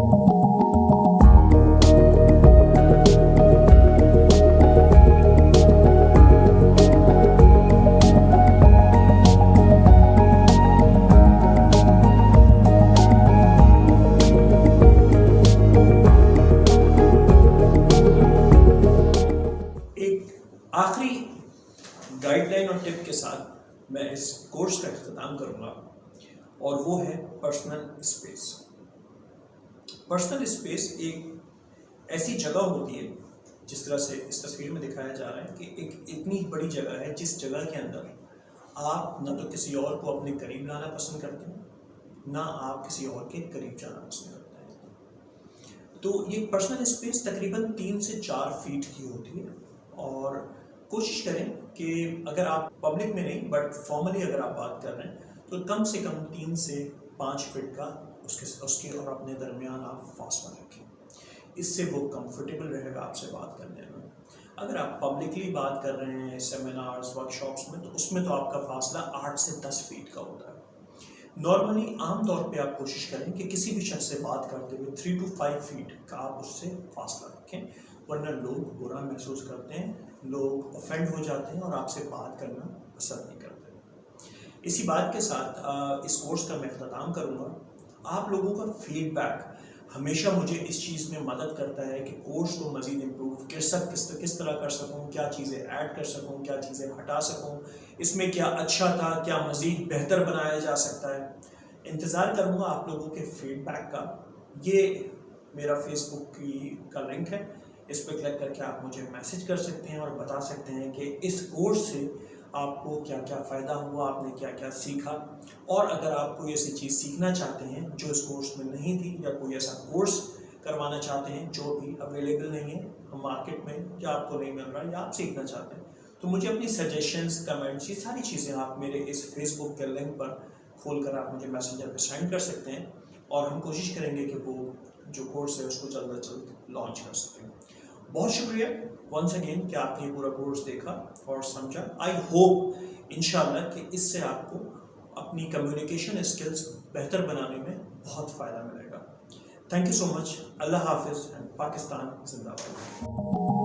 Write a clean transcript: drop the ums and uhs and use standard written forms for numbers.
आखिरी गाइडलाइन और टिप के साथ मैं इस कोर्स का इख्तिताम करूँगा और वो है पर्सनल स्पेस। पर्सनल स्पेस एक ऐसी जगह होती है, जिस तरह से इस तस्वीर में दिखाया जा रहा है कि एक इतनी बड़ी जगह है जिस जगह के अंदर आप न तो किसी और को अपने करीब लाना पसंद करते हैं, ना आप किसी और के करीब जाना पसंद करते हैं। तो ये पर्सनल स्पेस तकरीबन 3 से 4 फीट की होती है और कोशिश करें कि अगर आप पब्लिक में नहीं बट फॉर्मली अगर आप बात कर रहे हैं तो कम से कम 3 से 5 फीट का उसके और अपने दरमियान आप फासला रखें। इससे वो कंफर्टेबल रहेगा आपसे बात करने में। अगर आप पब्लिकली बात कर रहे हैं सेमिनार्स वर्कशॉप्स में, तो उसमें तो आपका फासला 8 से 10 फीट का होता है। नॉर्मली आम तौर पे आप कोशिश करें कि किसी भी शख्स से बात करते हुए 3 to 5 फीट का आप उससे फासला रखें, वरना लोग बुरा महसूस करते हैं, लोग ऑफेंड हो जाते हैं और आपसे बात करना पसंद नहीं करते। इसी बात के साथ इस कोर्स का मैं इख्तिताम करूँगा। आप लोगों का फीडबैक हमेशा मुझे इस चीज़ में मदद करता है कि कोर्स को मज़ीद इम्प्रूव किस तरह कर सकूँ, क्या चीज़ें ऐड कर सकूँ, क्या चीज़ें हटा सकूँ, इसमें क्या अच्छा था, क्या मज़ीद बेहतर बनाया जा सकता है। इंतज़ार करूँगा आप लोगों के फीडबैक का। ये मेरा फेसबुक का लिंक है, इस पर क्लिक करके आप मुझे मैसेज कर सकते हैं और बता सकते हैं कि इस कोर्स से आपको क्या क्या फ़ायदा हुआ, आपने क्या क्या सीखा। और अगर आप कोई ऐसी चीज़ सीखना चाहते हैं जो इस कोर्स में नहीं थी, या कोई ऐसा कोर्स करवाना चाहते हैं जो भी अवेलेबल नहीं है मार्केट में, या आपको नहीं मिल रहा, या आप सीखना चाहते हैं, तो मुझे अपनी सजेशंस, कमेंट्स, ये सारी चीज़ें आप मेरे इस फेसबुक के लिंक पर खोल कर आप मुझे मैसेंजर पर सेंड कर सकते हैं और हम कोशिश करेंगे कि वो जो कोर्स है उसको जल्द से जल्द लॉन्च कर सकें। बहुत शुक्रिया वंस अगेन कि आपने ये पूरा कोर्स देखा और समझा। आई होप इंशाल्लाह कि इससे आपको अपनी कम्युनिकेशन स्किल्स बेहतर बनाने में बहुत फ़ायदा मिलेगा। Thank you so much. अल्लाह हाफिज़ एंड पाकिस्तान जिंदाबाद।